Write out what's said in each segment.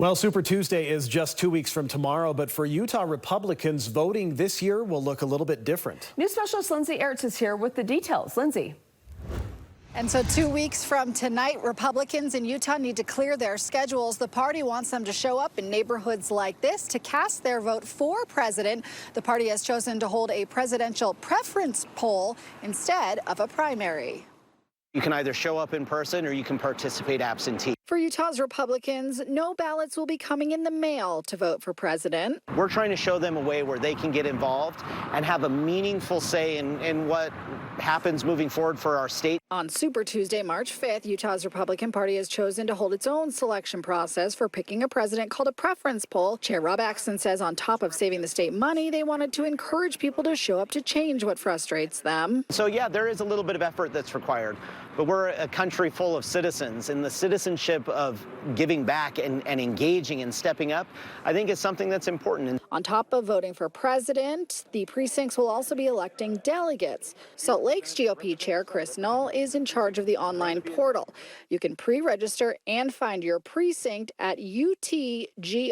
Well, Super Tuesday is just 2 weeks from tomorrow, but for Utah Republicans, voting this year will look a little bit different. News specialist Lindsay Ertz is here with the details. Lindsay. And so 2 weeks from tonight, Republicans in Utah need to clear their schedules. The party wants them to show up in neighborhoods like this to cast their vote for president. The party has chosen to hold a presidential preference poll instead of a primary. You can either show up in person or you can participate absentee. For Utah's Republicans, no ballots will be coming in the mail to vote for president. We're trying to show them a way where they can get involved and have a meaningful say in what happens moving forward for our state. On Super Tuesday, March 5th, Utah's Republican Party has chosen to hold its own selection process for picking a president called a preference poll. Chair Rob Axson says on top of saving the state money, they wanted to encourage people to show up to change what frustrates them. So yeah, there is a little bit of effort that's required, but we're a country full of citizens, and the citizenship of giving back and engaging and stepping up, I think is something that's important. On top of voting for president, the precincts will also be electing delegates. Salt Lake's GOP chair, Chris Null, is in charge of the online portal. You can pre-register and find your precinct at utgop.org.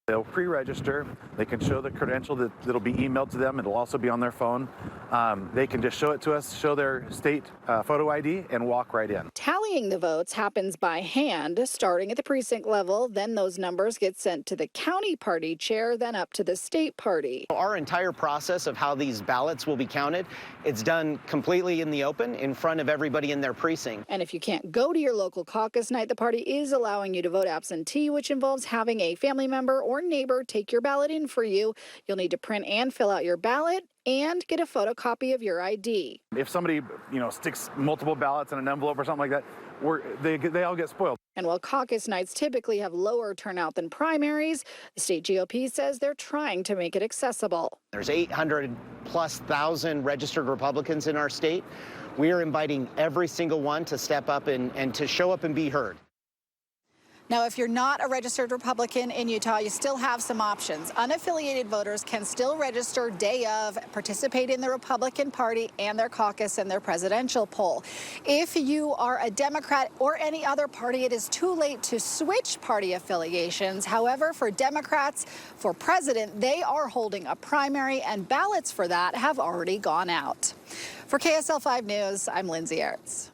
They'll pre-register. They can show the credential that'll be emailed to them. It'll also be on their phone. They can just show it to us, show their state photo ID, and walk right in. Tallying the votes happens by hand, starting at the precinct level. Then those numbers get sent to the county party chair, then up to the state party. Our entire process of how these ballots will be counted, it's done completely in the open in front of everybody in their precinct. And if you can't go to your local caucus night, the party is allowing you to vote absentee, which involves having a family member or neighbor take your ballot in for you. You'll need to print and fill out your ballot and get a photocopy of your ID. If somebody, sticks multiple ballots in an envelope or something like that, they all get spoiled. And while caucus nights typically have lower turnout than primaries, the state GOP says they're trying to make it accessible. There's 800,000+ registered Republicans in our state. We are inviting every single one to step up and to show up and be heard. Now, if you're not a registered Republican in Utah, you still have some options. Unaffiliated voters can still register day of, participate in the Republican Party and their caucus and their presidential poll. If you are a Democrat or any other party, it is too late to switch party affiliations. However, for Democrats, for president, they are holding a primary, and ballots for that have already gone out. For KSL 5 News, I'm Lindsay Ertz.